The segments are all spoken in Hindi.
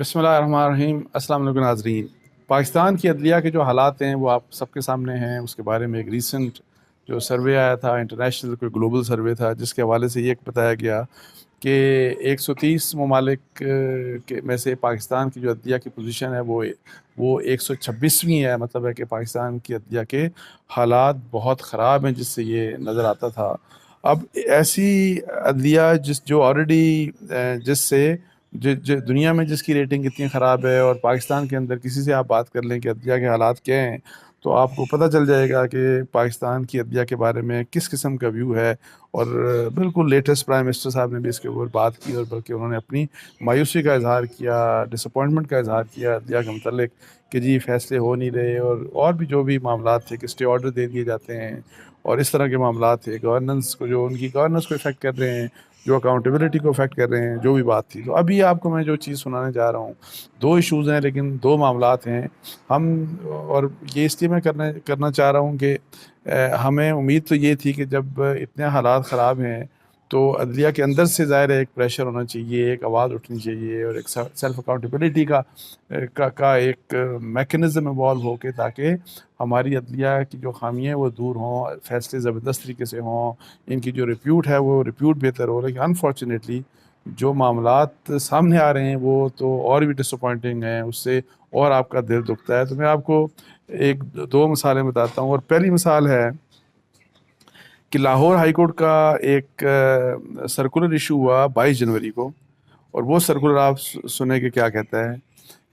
बिस्मिल्लाहिर्रहमानिर्रहीम। अस्सलाम वालेकुम नाज़रीन। पाकिस्तान की अदलिया के जो हालात हैं वो आप सबके सामने हैं। उसके बारे में एक रीसेंट जो सर्वे आया था, इंटरनेशनल कोई ग्लोबल सर्वे था, जिसके हवाले से ये बताया गया कि 130 ममालिक के में से पाकिस्तान की जो अदलिया की पोजीशन है वो 126वीं है। मतलब है कि पाकिस्तान की अदलिया के हालात बहुत ख़राब हैं, जिससे ये नज़र आता था। अब ऐसी अदलिया जो ऑलरेडी जिससे दुनिया में जिसकी रेटिंग इतनी ख़राब है, और पाकिस्तान के अंदर किसी से आप बात कर लें कि अदलिया के हालात क्या हैं, तो आपको पता चल जाएगा कि पाकिस्तान की अदलिया के बारे में किस किस्म का व्यू है। और बिल्कुल लेटेस्ट प्राइम मिनिस्टर साहब ने भी इसके ऊपर बात की, और बल्कि उन्होंने अपनी मायूसी का इजहार किया, डिसअपॉइंटमेंट का इजहार किया अदलिया के मतलब कि जी फैसले हो नहीं रहे, और भी जो भी मामला थे कि स्टे ऑर्डर दे दिए जाते हैं, और इस तरह के मामला थे गवर्नेंस को, जो उनकी गवर्नेंस को इफ़ेक्ट कर रहे हैं, जो अकाउंटेबिलिटी को अफेक्ट कर रहे हैं, जो भी बात थी। तो अभी आपको मैं जो चीज़ सुनाने जा रहा हूँ, दो इश्यूज़ हैं लेकिन दो मामलात हैं। हम और ये इसलिए मैं करना करना चाह रहा हूँ कि हमें उम्मीद तो ये थी कि जब इतने हालात ख़राब हैं तो अदलिया के अंदर से ज़ाहिर है एक प्रेशर होना चाहिए, एक आवाज़ उठनी चाहिए, और एक सेल्फ अकाउंटेबिलिटी का एक मेकनिज़म इवॉल्व हो के, ताकि हमारी अदलिया की जो खामियाँ हैं वो दूर हों, फैसले ज़बरदस्त तरीके से हों, इनकी जो रिप्यूट है वो रिप्यूट बेहतर हो। लेकिन अनफॉर्चुनेटली जो मामलात सामने आ रहे हैं वो तो और भी डिसअपॉइंटिंग हैं, उससे और आपका दिल दुखता है। तो मैं आपको एक दो मिसालें बताता हूँ। और पहली मिसाल है कि लाहौर हाई कोर्ट का एक सर्कुलर इशू हुआ 22 जनवरी को, और वो सर्कुलर आप सुने कि क्या कहता है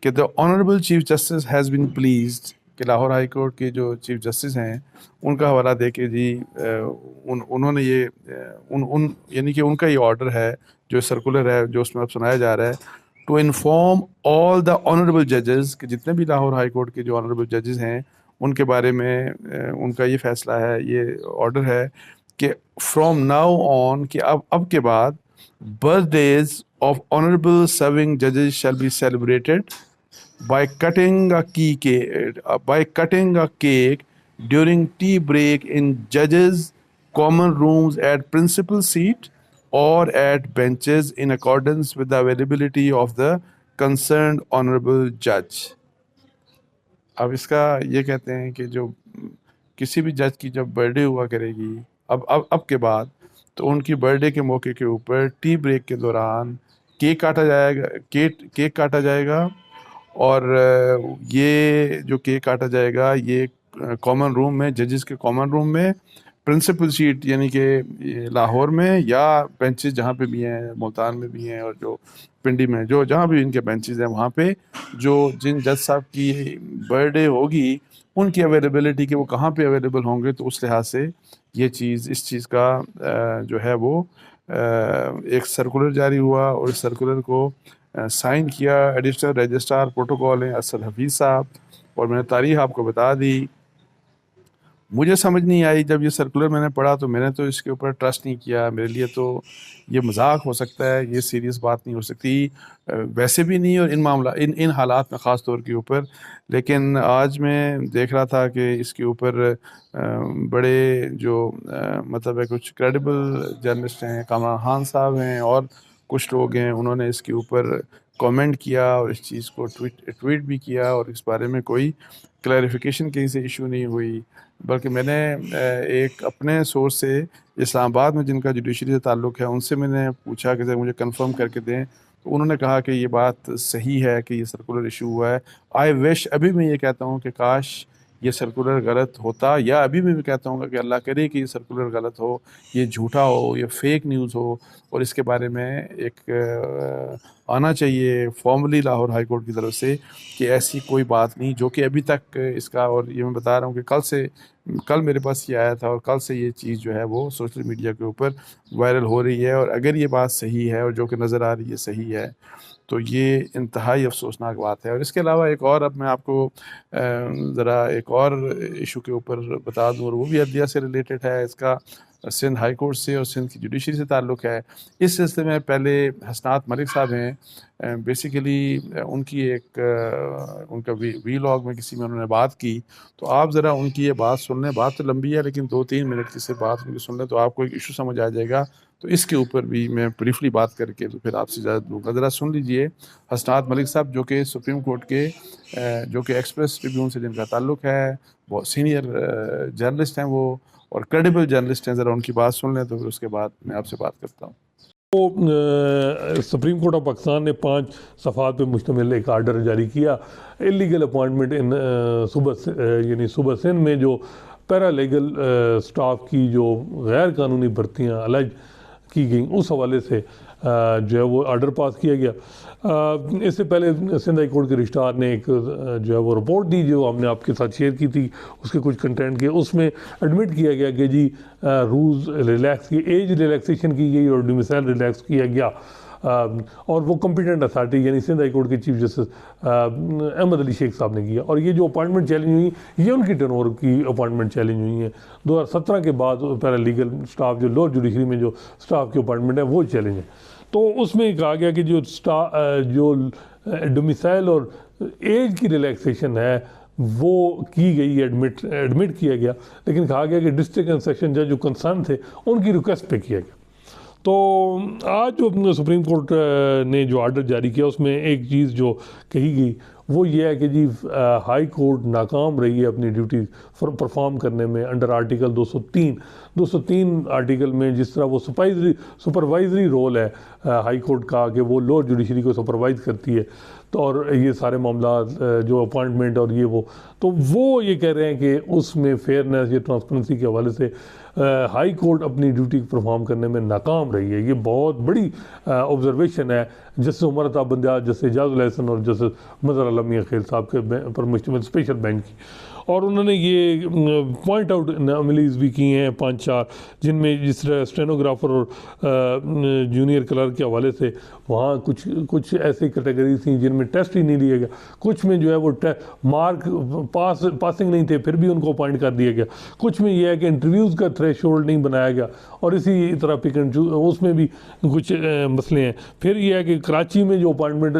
कि the honourable chief justice has been pleased, कि लाहौर हाई कोर्ट के जो चीफ जस्टिस हैं उनका हवाला दे के जी उन्होंने ये उन उन यानी कि उनका ये ऑर्डर है, जो सर्कुलर है जो उसमें अब सुनाया जा रहा है, to inform all the honourable जजेस, कि जितने भी लाहौर हाई कोर्ट के जो ऑनरेबल जजेस हैं उनके बारे में उनका ये फैसला है, ये ऑर्डर है कि फ्रॉम नाउ ऑन, कि अब के बाद birthdays of honorable serving judges shall be celebrated by cutting a cake during tea break in judges common rooms at principal seat or at benches in accordance with the availability of the concerned honorable judge। अब इसका ये कहते हैं कि जो किसी भी जज की जब बर्थडे हुआ करेगी अब के बाद, तो उनकी बर्थडे के मौके के ऊपर टी ब्रेक के दौरान केक काटा जाएगा। और ये जो केक काटा जाएगा ये कॉमन रूम में, जजेस के कॉमन रूम में, प्रिंसिपल सीट यानी कि ये लाहौर में, या बेंचेस जहाँ पे भी हैं, मुल्तान में भी हैं, और जो पिंडी में जो जहाँ भी इनके बेंचेस हैं वहाँ पे जो जिन जज साहब की बर्थडे होगी उनकी अवेलेबिलिटी के वो कहाँ पे अवेलेबल होंगे, तो उस लिहाज से ये चीज़ इस चीज़ का जो है वो एक सर्कुलर जारी हुआ, और इस सर्कुलर को साइन किया एडिशनल रजिस्ट्रार प्रोटोकॉल हैं असद हफीज़ साहब। और मैंने तारीख आपको बता दी। मुझे समझ नहीं आई जब ये सर्कुलर मैंने पढ़ा, तो मैंने तो इसके ऊपर ट्रस्ट नहीं किया। मेरे लिए तो ये मजाक हो सकता है, ये सीरियस बात नहीं हो सकती, वैसे भी नहीं, और इन मामला इन हालात में ख़ास तौर के ऊपर। लेकिन आज मैं देख रहा था कि इसके ऊपर बड़े जो मतलब है कुछ क्रेडिबल जर्नलिस्ट हैं, कामरान खान साहब हैं, और कुछ लोग हैं, उन्होंने इसके ऊपर कमेंट किया और इस चीज़ को ट्वीट भी किया, और इस बारे में कोई क्लैरिफिकेशन कहीं से इशू नहीं हुई। बल्कि मैंने एक अपने सोर्स से इस्लामाबाद में जिनका जुडिशरी से ताल्लुक़ है उनसे मैंने पूछा कि सर मुझे कंफर्म करके दें, तो उन्होंने कहा कि ये बात सही है कि ये सर्कुलर इशू हुआ है। आई विश, अभी मैं ये कहता हूँ कि काश ये सर्कुलर गलत होता, या अभी मैं भी कहता हूँ कि अल्लाह करे कि ये सर्कुलर गलत हो, ये झूठा हो, ये फेक न्यूज़ हो, और इसके बारे में एक आना चाहिए फॉर्मली लाहौर हाई कोर्ट की तरफ से कि ऐसी कोई बात नहीं, जो कि अभी तक इसका। और ये मैं बता रहा हूँ कि कल मेरे पास ये आया था, और कल से ये चीज़ जो है वो सोशल मीडिया के ऊपर वायरल हो रही है। और अगर ये बात सही है, और जो कि नज़र आ रही है सही है, तो ये इंतहाई अफसोसनाक बात है। और इसके अलावा एक और, अब मैं आपको ज़रा एक और इशू के ऊपर बता दूँ, और वो भी अदलिया से रिलेटेड है। इसका सिंध हाई कोर्ट से और सिंध की जुडिशरी से ताल्लुक़ है। इस सिलसिले में पहले हसनात मलिक साहब हैं, बेसिकली उनकी एक उनका वीलॉग में किसी में उन्होंने बात की, तो आप ज़रा उनकी ये बात सुन लें। बात तो लंबी है लेकिन 2-3 मिनट की सिर्फ बात उनकी सुन लें, तो आपको एक इशू समझ आ जाएगा। तो इसके ऊपर भी मैं ब्रीफली बात करके तो फिर आपसे इजाज़त लूँगा। ज़रा सुन लीजिए हसनात मलिक साहब, जो कि सुप्रीम कोर्ट के जो कि एक्सप्रेस ट्रिब्यून से जिनका ताल्लुक़ है, बहुत सीनियर जर्नलिस्ट हैं वो, और क्रेडिबल जर्नलिस्ट हैं। ज़रा उनकी बात सुन लें तो फिर उसके बाद मैं आपसे बात करता हूँ। तो सुप्रीम कोर्ट ऑफ पाकिस्तान ने 5 सफ़ात पे मुश्तमिल एक आर्डर जारी किया। इलीगल अपॉइंटमेंट इन यानी सूबा सिंध में जो पैरालीगल स्टाफ की जो गैर कानूनी भर्तियाँ अलग की गई, उस हवाले से जो है वो आर्डर पास किया गया। इससे पहले सिंध हाई कोर्ट के रजिस्ट्रार ने एक जो है वो रिपोर्ट दी, जो हमने आपके साथ शेयर की थी, उसके कुछ कंटेंट के, उसमें एडमिट किया गया कि जी रूल्स रिलैक्स की, एज रिलैक्सेशन की गई और डोमिसाइल रिलैक्स किया गया। और वो कॉम्पिटेंट अथॉरिटी यानी सिंध हाई कोर्ट के चीफ जस्टिस अहमद अली शेख साहब ने किया। और ये जो अपॉइंटमेंट चैलेंज हुई, ये उनकी टर्नओवर की अपॉइंटमेंट चैलेंज हुई है। 2017 के बाद पैरालीगल स्टाफ जो लोअर जुडिशरी में जो स्टाफ की अपॉइंटमेंट है वो चैलेंज है। तो उसमें कहा गया कि जो डोमिसाइल और एज की रिलैक्सेशन है वो की गई, एडमिट किया गया, लेकिन कहा गया कि डिस्ट्रिक्ट एंड सेक्शन जज जो कंसर्न थे उनकी रिक्वेस्ट पे किया गया। तो आज जो सुप्रीम कोर्ट ने जो आर्डर जारी किया, उसमें एक चीज़ जो कही गई वो ये है कि जी हाई कोर्ट नाकाम रही है अपनी ड्यूटी परफॉर्म करने में अंडर आर्टिकल 203 आर्टिकल में। जिस तरह वो सुपरवाइजरी रोल है हाई कोर्ट का कि वो लोअर जुडिशरी को सुपरवाइज करती है, तो और ये सारे मामला जो अपॉइंटमेंट और तो वो ये कह रहे हैं कि उसमें फेयरनेस या ट्रांसपेरेंसी के हवाले से हाई कोर्ट अपनी ड्यूटी परफॉर्म करने में नाकाम रही है। ये बहुत बड़ी ऑब्जर्वेशन है जस्टिस उमर अता बंदयाल, जस्टिस एजाजुल एहसन और जस्टिस मज़हर आलम मियां खेल साहब के पर मुश्तमिल स्पेशल बेंच की। और उन्होंने ये पॉइंट आउट अमलीज भी की हैं 5-4, जिनमें जिस तरह स्टेनोग्राफर और जूनियर क्लर्क के हवाले से वहाँ कुछ ऐसी कैटेगरीज थी जिनमें टेस्ट ही नहीं लिया गया, कुछ में जो है वो मार्क पासिंग नहीं थे फिर भी उनको अपॉइंट कर दिया गया, कुछ में ये है कि इंटरव्यूज़ का थ्रेशोल्ड नहीं बनाया गया, और इसी तरह पिक एंड चूज उसमें भी कुछ मसले हैं। फिर ये है कि कराची में जो अपॉइंटमेंट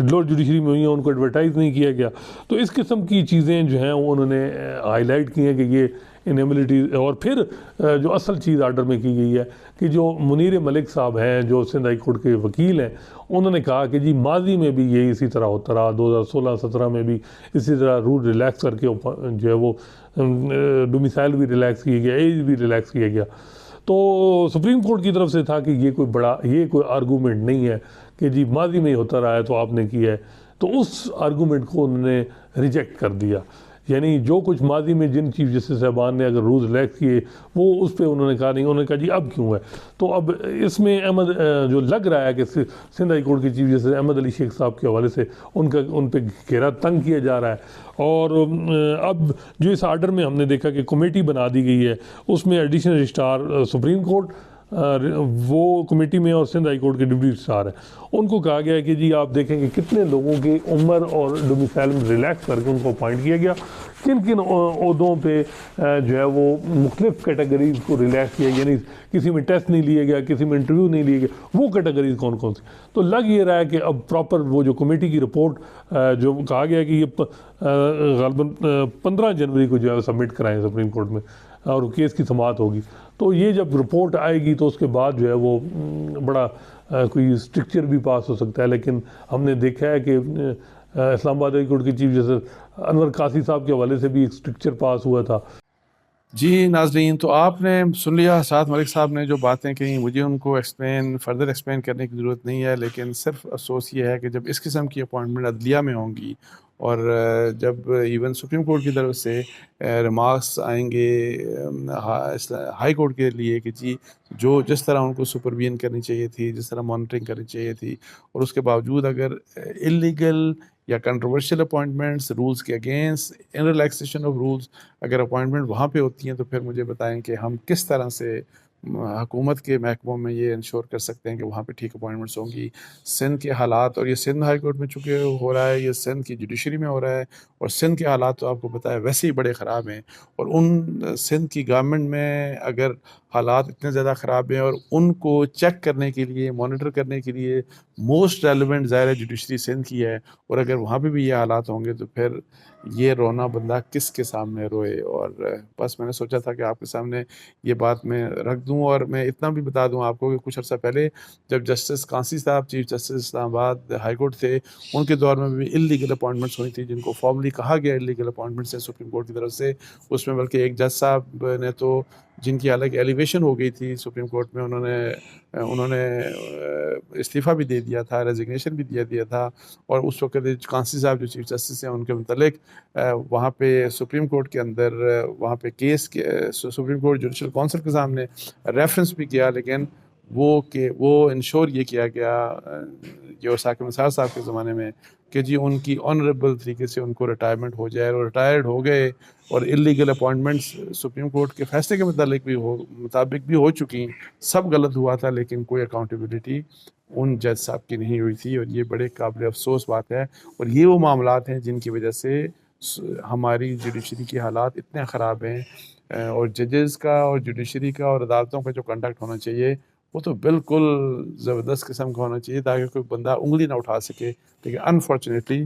लोअर जुडिशरी में हुई हैं उनको एडवर्टाइज़ नहीं किया गया। तो इस किस्म की चीज़ें जो हैं उन्होंने हाईलाइट की हैं कि ये इनेबिलिटी। और फिर जो असल चीज़ आर्डर में की गई है कि जो मुनीर मलिक साहब हैं जो सिंध हाई कोर्ट के वकील हैं, उन्होंने कहा कि जी माजी में भी ये इसी तरह होता रहा, 2016-17 में भी इसी तरह रूल रिलैक्स करके जो है वो डोमिसाइल भी रिलैक्स किया गया, एज भी रिलैक्स किया गया। तो सुप्रीम कोर्ट की तरफ से था कि ये कोई आर्गूमेंट नहीं है कि जी माजी में ही होता रहा है तो आपने किया है। तो उस आर्गूमेंट को उन्होंने रिजेक्ट कर दिया, यानी जो कुछ माजी में जिन चीफ जस्टिस साहबान ने अगर रूल्स रिलैक्स किए वो उस पर उन्होंने कहा नहीं, उन्होंने कहा जी अब क्यों है। तो अब इसमें अहमद जो लग रहा है कि सिंध हाई कोर्ट के चीफ जस्टिस अहमद अली शेख साहब के हवाले से उन पर घेरा तंग किया जा रहा है। और अब जो इस आर्डर में हमने देखा कि कमेटी बना दी गई है, उसमें एडिशनल रजिस्ट्रार सुप्रीम कोर्ट वो कमेटी में और सिंध हाई कोर्ट के डिप्टी रजिस्ट्रार हैं, उनको कहा गया है कि जी आप देखें कि कितने लोगों की उम्र और डोमिसाइल में रिलैक्स करके उनको अपॉइंट किया गया, किन किन ओहदों पे जो है वो मुख्तलिफ कैटेगरीज को रिलैक्स किया, यानी किसी में टेस्ट नहीं लिया गया, किसी में इंटरव्यू नहीं लिया गया, वो कैटेगरीज कौन कौन सी। तो लग ये रहा है कि अब प्रॉपर वो जो कमेटी की रिपोर्ट जो कहा गया कि ये ग़ालिबन 15 जनवरी को जो है सबमिट कराएँ सुप्रीम कोर्ट में और केस की समाअत होगी। तो ये जब रिपोर्ट आएगी तो उसके बाद जो है वो बड़ा कोई स्ट्रिक्चर भी पास हो सकता है। लेकिन हमने देखा है कि इस्लामाबाद हाई कोर्ट के चीफ जस्टिस अनवर कासी साहब के हवाले से भी एक स्ट्रिक्चर पास हुआ था। जी नाजरीन, तो आपने सुन लिया साथ मलिक साहब ने जो बातें कही, मुझे उनको फर्दर एक्सप्लेन करने की ज़रूरत नहीं है, लेकिन सिर्फ अफसोस ये है कि जब इस किस्म की अपॉइंटमेंट अदलिया में होंगी और जब इवन सुप्रीम कोर्ट की तरफ से रिमार्क्स आएंगे हाई कोर्ट के लिए कि जी जो जिस तरह उनको सुपरविजन करनी चाहिए थी, जिस तरह मॉनिटरिंग करनी चाहिए थी, और उसके बावजूद अगर इलीगल या कंट्रोवर्शियल अपॉइंटमेंट्स, रूल्स के against, in relaxation of rules अगर अपॉइंटमेंट वहाँ पे होती हैं, तो फिर मुझे बताएं कि हम किस तरह से हुकूमत के महकमों में ये इंश्योर कर सकते हैं कि वहाँ पे ठीक अपॉइंटमेंट्स होंगी। सिंध के हालात, और ये सिंध हाई कोर्ट में चूँकि हो रहा है, ये सिंध की जुडिशरी में हो रहा है, और सिंध के हालात तो आपको पता है वैसे ही बड़े ख़राब हैं। और उन सिंध की गवर्नमेंट में अगर हालात इतने ज़्यादा ख़राब हैं, और उनको चेक करने के लिए, मॉनिटर करने के लिए मोस्ट रेलिवेंट ज़ाहिर है जुडिशरी सिंध की है। और अगर वहाँ पे भी ये हालात होंगे तो फिर ये रोना बंदा किसके सामने रोए। और बस मैंने सोचा था कि आपके सामने ये बात मैं रख दूं। और मैं इतना भी बता दूं आपको कि कुछ अर्सा पहले जब जस्टिस कांसी साहब chief justice Islamabad high court थे, उनके दौर में भी इलीगल अपॉइंटमेंट्स हुई थी, जिनको फॉर्मली कहा गया इलीगल अपॉइंटमेंट्स है सुप्रीम कोर्ट की तरफ से। उसमें बल्कि एक जज साहब ने तो, जिनकी हालांकि एलिवेशन हो गई थी सुप्रीम कोर्ट में, उन्होंने उन्होंने इस्तीफ़ा भी दे दिया था, रेजिग्नेशन भी दिया था। और उस वक्त कांसी साहब जो चीफ जस्टिस हैं, उनके मतलब वहाँ पे सुप्रीम कोर्ट के अंदर वहाँ पे केस के सुप्रीम कोर्ट जुडिशल काउंसिल के सामने रेफरेंस भी किया, लेकिन वो इंश्योर ये किया गया जो साकिब निसार साहब के ज़माने में कि जी उनकी ऑनरेबल तरीके से उनको रिटायरमेंट हो जाए। और रिटायर्ड हो गए, और इलीगल अपॉइंटमेंट्स सुप्रीम कोर्ट के फैसले के मुताबिक भी हो चुकी। सब गलत हुआ था, लेकिन कोई अकाउंटेबिलिटी उन जज साहब की नहीं हुई थी। और ये बड़े काबिल अफसोस बात है। और ये वो मामलात हैं जिनकी वजह से हमारी जुडिशरी की हालात इतने ख़राब हैं। और जजेस का और जुडिशरी का और अदालतों का जो कंडक्ट होना चाहिए वो तो बिल्कुल ज़बरदस्त किस्म का होना चाहिए, ताकि कोई बंदा उंगली ना उठा सके। लेकिन अनफॉर्चुनेटली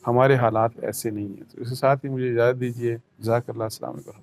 हमारे हालात ऐसे नहीं हैं। तो इसके साथ ही मुझे इजाज़त दीजिए। जज़ाकल्लाह, अस्सलाम वालेकुम।